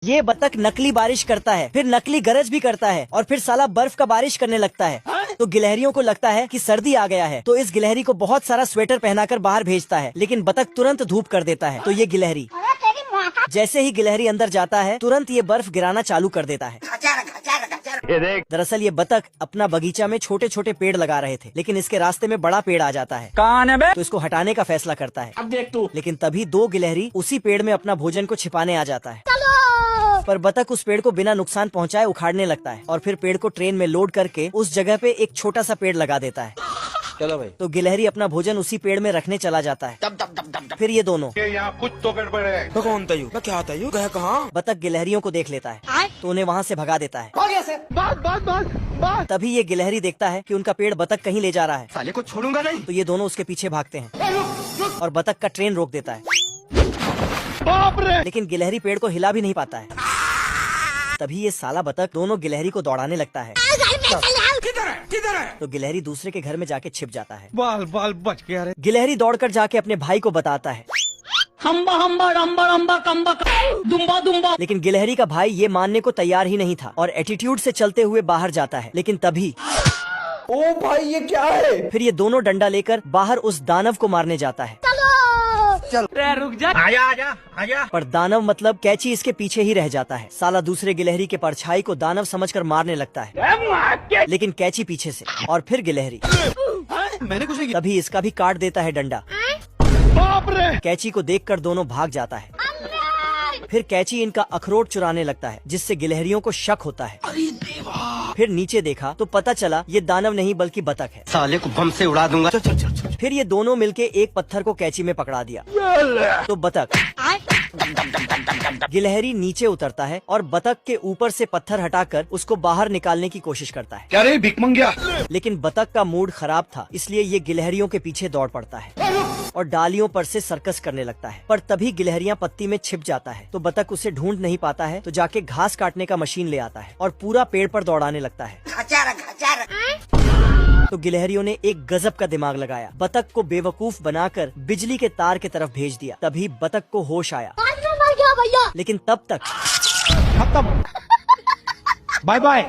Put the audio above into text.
ये बतख नकली बारिश करता है, फिर नकली गरज भी करता है और फिर साला बर्फ का बारिश करने लगता है। तो गिलहरियों को लगता है कि सर्दी आ गया है, तो इस गिलहरी को बहुत सारा स्वेटर पहनाकर बाहर भेजता है, लेकिन बतख तुरंत धूप कर देता है। तो ये गिलहरी जैसे ही गिलहरी अंदर जाता है तुरंत ये बर्फ गिराना चालू कर देता है। दरअसल ये बतख अपना बगीचा में छोटे छोटे पेड़ लगा रहे थे, लेकिन इसके रास्ते में बड़ा पेड़ आ जाता है। कौन है बे? तो इसको हटाने का फैसला करता है। अब देख तू। लेकिन तभी दो गिलहरी उसी पेड़ में अपना भोजन को छिपाने आ जाता है। पर बतख उस पेड़ को बिना नुकसान पहुंचाए उखाड़ने लगता है और फिर पेड़ को ट्रेन में लोड करके उस जगह पे एक छोटा सा पेड़ लगा देता है। चलो भाई। तो गिलहरी अपना भोजन उसी पेड़ में रखने चला जाता है। फिर ये दोनों यहाँ कुछ तो गड़बड़ है। तो कौन था यू? क्या होता है यू? गया कहाँ? बतख गिलहरियों को देख लेता है तो उन्हें वहाँ से भगा देता है। तभी ये गिलहरी देखता है कि उनका पेड़ बतख कहीं ले जा रहा है। साले को छोड़ूंगा नहीं। तो ये दोनों उसके पीछे भागते हैं और बतख का ट्रेन रोक देता है। लेकिन गिलहरी पेड़ को हिला भी नहीं पाता है। तभी ये साला बतख दोनों गिलहरी को दौड़ाने लगता है। किधर है? तो गिलहरी दूसरे के घर में जाके छिप जाता है। बाल बच गया रे। गिलहरी दौड़कर जाके अपने भाई को बताता है। हम्बा हम्बा रम्बा रम्बा कम्बा दुम्बा दुम्बा। लेकिन गिलहरी का भाई ये मानने को तैयार ही नहीं था और एटीट्यूड से चलते हुए बाहर जाता है। लेकिन तभी ओ भाई ये क्या है? फिर ये दोनों डंडा लेकर बाहर उस दानव को मारने जाता है। चल रुक जा। आजा। पर दानव मतलब कैची इसके पीछे ही रह जाता है। साला दूसरे गिलहरी के परछाई को दानव समझकर मारने लगता है, लेकिन कैची पीछे से। और फिर गिलहरी मैंने कुछ नहीं। तभी इसका भी काट देता है डंडा। कैची को देखकर दोनों भाग जाता है। फिर कैची इनका अखरोट चुराने लगता है, जिससे गिलहरियों को शक होता है। अरे देवा। फिर नीचे देखा तो पता चला ये दानव नहीं बल्कि बतख है। साले को बम से उड़ा दूंगा। चल। फिर ये दोनों मिलके एक पत्थर को कैची में पकड़ा दिया। तो बतख गिलहरी नीचे उतरता है और बतख के ऊपर से पत्थर हटाकर उसको बाहर निकालने की कोशिश करता है। क्या रे भिख मंगिया? लेकिन बतख का मूड खराब था, इसलिए ये गिलहरियों के पीछे दौड़ पड़ता है और डालियों पर से सर्कस करने लगता है। पर तभी गिलहरियां पत्ती में छिप जाता है, तो बतख उसे ढूंढ नहीं पाता है। तो जाके घास काटने का मशीन ले आता है और पूरा पेड़ पर दौड़ाने लगता है। तो गिलहरियों ने एक गजब का दिमाग लगाया। बतख को बेवकूफ बनाकर बिजली के तार की तरफ भेज दिया। तभी बतख को होश आया, लेकिन तब तक खत्म। Bye bye.